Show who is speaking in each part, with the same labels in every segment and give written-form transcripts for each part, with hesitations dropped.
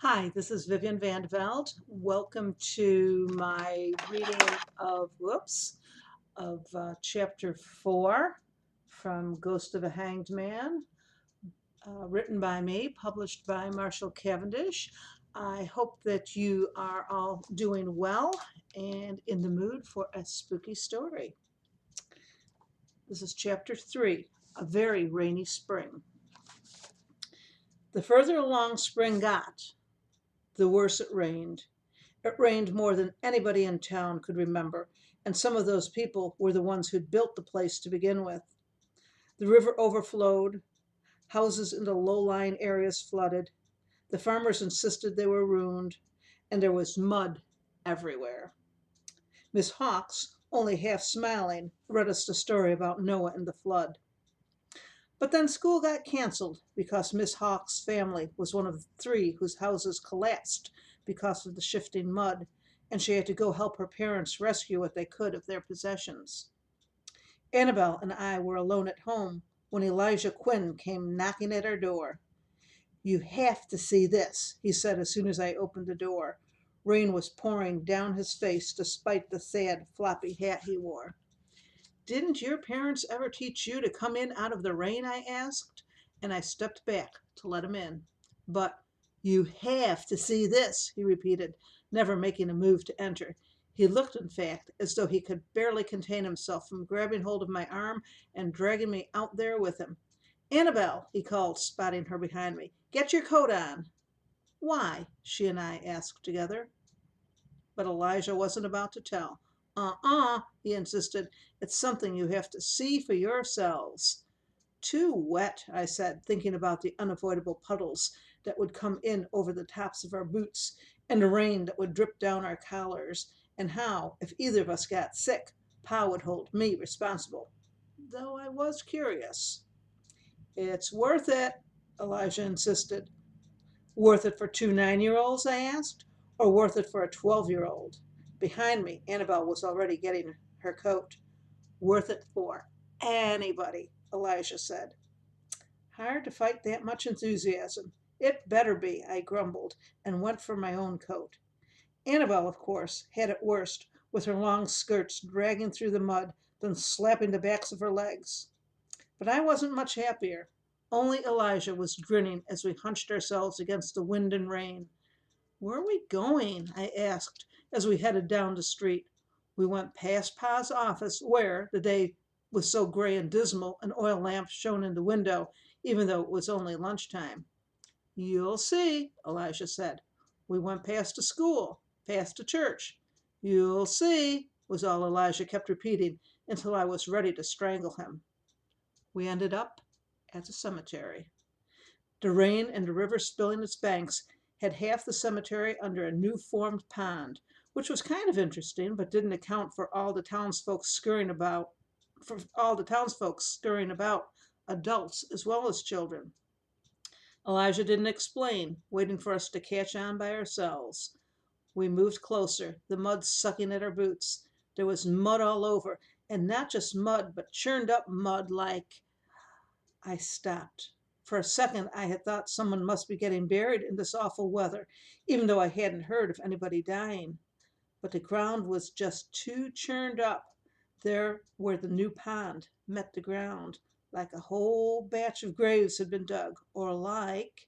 Speaker 1: Hi, this is Vivian Vande Velde. Welcome to my reading of chapter 4 from Ghost of a Hanged Man, written by me, published by Marshall Cavendish. I hope that you are all doing well and in the mood for a spooky story. This is chapter 3, A Very Rainy Spring. The further along spring got, the worse it rained. It rained more than anybody in town could remember, and some of those people were the ones who'd built the place to begin with. The river overflowed, houses in the low-lying areas flooded, the farmers insisted they were ruined, and there was mud everywhere. Miss Hawks, only half smiling, read us the story about Noah and the flood. But then school got canceled because Miss Hawks' family was one of the 3 whose houses collapsed because of the shifting mud, and she had to go help her parents rescue what they could of their possessions. Annabel and I were alone at home when Elijah Quinn came knocking at our door. "You have to see this," he said as soon as I opened the door. Rain was pouring down his face despite the sad, floppy hat he wore. "Didn't your parents ever teach you to come in out of the rain?" I asked, and I stepped back to let him in. But "you have to see this," he repeated, never making a move to enter. He looked, in fact, as though he could barely contain himself from grabbing hold of my arm and dragging me out there with him. "Annabel," he called, spotting her behind me, "get your coat on." "Why?" she and I asked together. But Elijah wasn't about to tell. He insisted. "It's something you have to see for yourselves." "Too wet," I said, thinking about the unavoidable puddles that would come in over the tops of our boots, and the rain that would drip down our collars, and how, if either of us got sick, Pa would hold me responsible. Though I was curious. "It's worth it," Elijah insisted. "Worth it for 2 9-year-olds?" I asked, "or worth it for a 12-year-old?" Behind me, Annabel was already getting her coat. "Worth it for anybody," Elijah said. Hard to fight that much enthusiasm. "It better be," I grumbled, and went for my own coat. Annabel, of course, had it worst, with her long skirts dragging through the mud, then slapping the backs of her legs. But I wasn't much happier. Only Elijah was grinning as we hunched ourselves against the wind and rain. "Where are we going?" I asked as we headed down the street. We went past Pa's office, where, the day was so gray and dismal, an oil lamp shone in the window, even though it was only lunchtime. "You'll see," Elijah said. We went past a school, past a church. "You'll see," was all Elijah kept repeating until I was ready to strangle him. We ended up at the cemetery. The rain and the river spilling its banks had half the cemetery under a new formed pond, which was kind of interesting, but didn't account for all the townsfolk scurrying about, adults as well as children. Elijah didn't explain, waiting for us to catch on by ourselves. We moved closer, the mud sucking at our boots. There was mud all over, and not just mud, but churned up mud like— I stopped. For a second, I had thought someone must be getting buried in this awful weather, even though I hadn't heard of anybody dying. But the ground was just too churned up, there where the new pond met the ground, like a whole batch of graves had been dug, or like—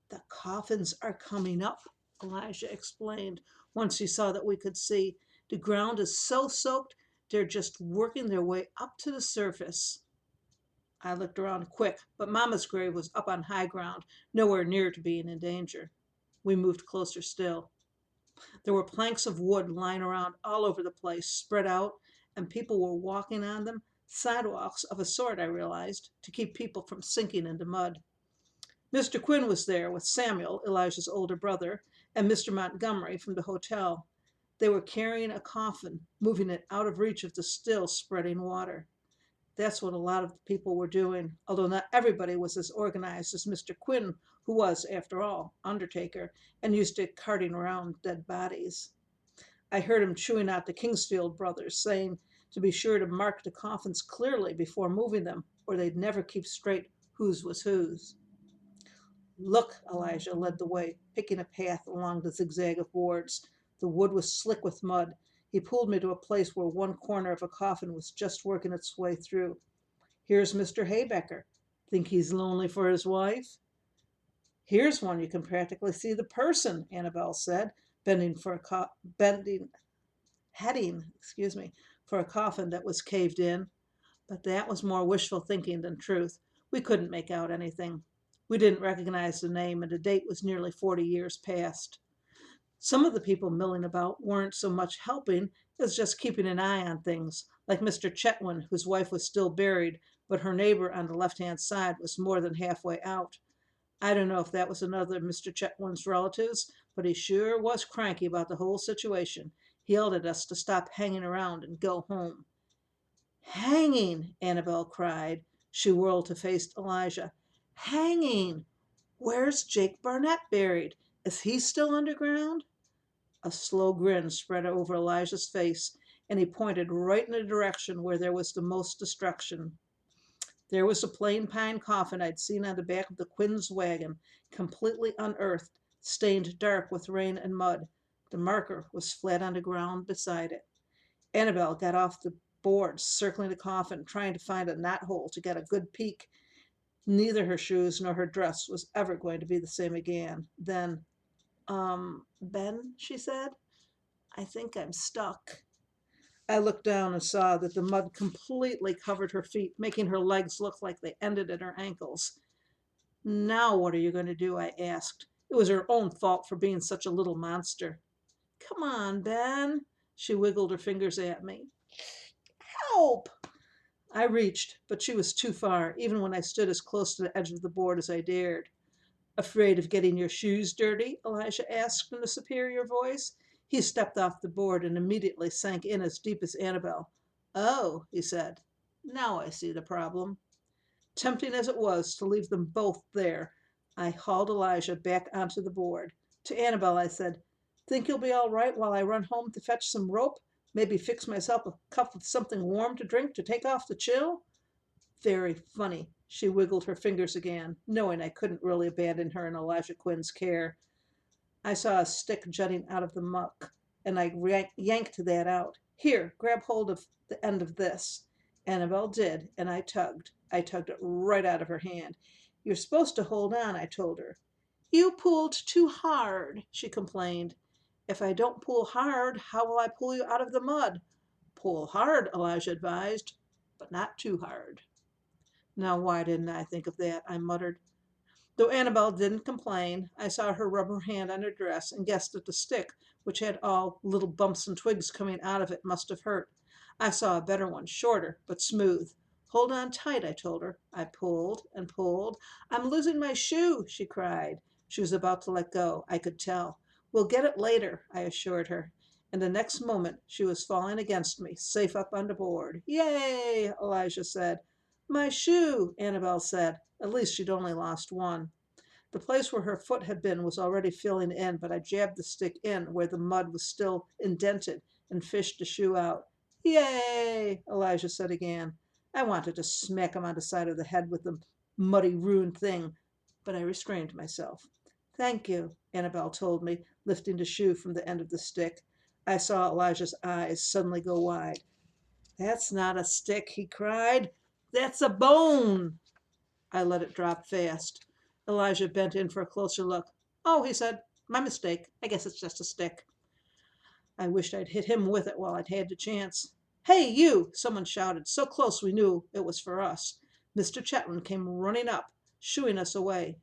Speaker 1: "The coffins are coming up," Elijah explained, once he saw that we could see. "The ground is so soaked, they're just working their way up to the surface." I looked around quick, but Mama's grave was up on high ground, nowhere near to being in danger. We moved closer still. There were planks of wood lying around all over the place, spread out, and people were walking on them. Sidewalks of a sort, I realized, to keep people from sinking into mud. Mr. Quinn was there with Samuel, Elijah's older brother, and Mr. Montgomery from the hotel. They were carrying a coffin, moving it out of reach of the still spreading water. That's what a lot of the people were doing, although not everybody was as organized as Mr. Quinn, who was, after all, undertaker, and used to carting around dead bodies. I heard him chewing out the Kingsfield brothers, saying to be sure to mark the coffins clearly before moving them, or they'd never keep straight whose was whose. Look, Elijah led the way, picking a path along the zigzag of boards. The wood was slick with mud. He pulled me to a place where one corner of a coffin was just working its way through. Here's Mr. Haybecker. Think he's lonely for his wife? Here's one you can practically see the person, Annabelle said, bending for a bending, heading, for a coffin that was caved in. But that was more wishful thinking than truth. We couldn't make out anything. We didn't recognize the name, and the date was nearly 40 years past. Some of the people milling about weren't so much helping as just keeping an eye on things, like Mr. Chetwynd, whose wife was still buried, but her neighbor on the left-hand side was more than halfway out. I don't know if that was another of Mr. Chetwynd's relatives, but he sure was cranky about the whole situation. He yelled at us to stop hanging around and go home. Hanging, Annabelle cried. She whirled to face Elijah. Hanging! Where's Jake Barnett buried? Is he still underground? A slow grin spread over Elijah's face, and he pointed right in the direction where there was the most destruction. There was the plain pine coffin I'd seen on the back of the Quinn's wagon, completely unearthed, stained dark with rain and mud. The marker was flat on the ground beside it. Annabelle got off the boards, circling the coffin, trying to find a knothole to get a good peek. Neither her shoes nor her dress was ever going to be the same again. Then, Ben, she said, I think I'm stuck. I looked down and saw that the mud completely covered her feet, making her legs look like they ended at her ankles. Now what are you going to do? I asked. It was her own fault for being such a little monster. Come on, Ben. She wiggled her fingers at me. Help! I reached, but she was too far, even when I stood as close to the edge of the board as I dared. Afraid of getting your shoes dirty? Elijah asked in a superior voice. He stepped off the board and immediately sank in as deep as Annabelle. Oh, he said. Now I see the problem. Tempting as it was to leave them both there, I hauled Elijah back onto the board. To Annabelle, I said, think you'll be all right while I run home to fetch some rope? Maybe fix myself a cup of something warm to drink to take off the chill? Very funny. She wiggled her fingers again, knowing I couldn't really abandon her in Elijah Quinn's care. I saw a stick jutting out of the muck, and I yanked that out. Here, grab hold of the end of this. Annabelle did, and I tugged. I tugged it right out of her hand. You're supposed to hold on, I told her. You pulled too hard, she complained. If I don't pull hard, how will I pull you out of the mud? Pull hard, Elijah advised, but not too hard. Now, why didn't I think of that? I muttered. Though Annabelle didn't complain, I saw her rub her hand on her dress and guessed that the stick, which had all little bumps and twigs coming out of it, must have hurt. I saw a better one, shorter, but smooth. Hold on tight, I told her. I pulled and pulled. I'm losing my shoe, she cried. She was about to let go, I could tell. We'll get it later, I assured her. And the next moment she was falling against me, safe up on the board. Yay, Elijah said. My shoe, Annabelle said. At least she'd only lost one. The place where her foot had been was already filling in, but I jabbed the stick in where the mud was still indented and fished the shoe out. Yay, Elijah said again. I wanted to smack him on the side of the head with the muddy, ruined thing, but I restrained myself. Thank you, Annabelle told me, lifting the shoe from the end of the stick. I saw Elijah's eyes suddenly go wide. That's not a stick, he cried. That's a bone. I let it drop fast. Elijah bent in for a closer look. Oh, he said, my mistake. I guess it's just a stick. I wished I'd hit him with it while I'd had the chance. Hey, you! Someone shouted, so close we knew it was for us. Mr. Chetwynd came running up, shooing us away.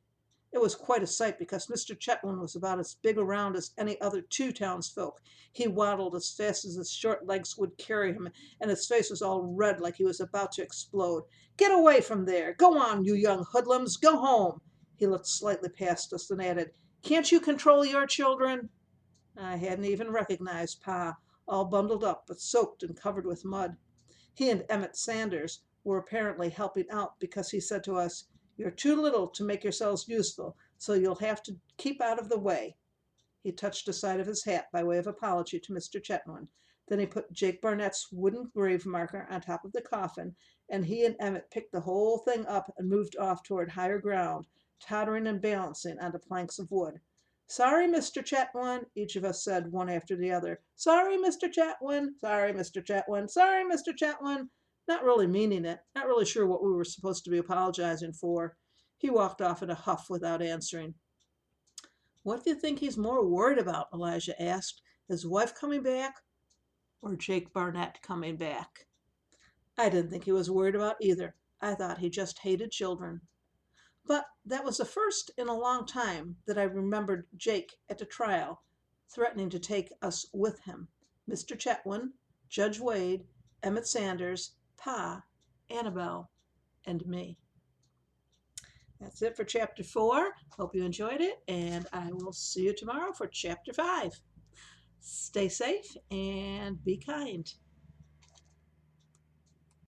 Speaker 1: It was quite a sight because Mr. Chetwynd was about as big around as any other two townsfolk. He waddled as fast as his short legs would carry him, and his face was all red like he was about to explode. Get away from there! Go on, you young hoodlums! Go home! He looked slightly past us and added, Can't you control your children? I hadn't even recognized Pa, all bundled up but soaked and covered with mud. He and Emmett Sanders were apparently helping out because he said to us, You're too little to make yourselves useful, so you'll have to keep out of the way. He touched the side of his hat by way of apology to Mr. Chetwynd. Then he put Jake Barnett's wooden grave marker on top of the coffin, and he and Emmett picked the whole thing up and moved off toward higher ground, tottering and balancing on the planks of wood. Sorry, Mr. Chetwynd, each of us said one after the other. Sorry, Mr. Chetwynd. Sorry, Mr. Chetwynd. Sorry, Mr. Chetwynd. Not really meaning it, not really sure what we were supposed to be apologizing for. He walked off in a huff without answering. What do you think he's more worried about? Elijah asked. His wife coming back or Jake Barnett coming back? I didn't think he was worried about either. I thought he just hated children. But that was the first in a long time that I remembered Jake at the trial, threatening to take us with him. Mr. Chetwynd, Judge Wade, Emmett Sanders, Pa, Annabelle, and me. That's it for chapter 4. Hope you enjoyed it, and I will see you tomorrow for chapter 5. Stay safe and be kind.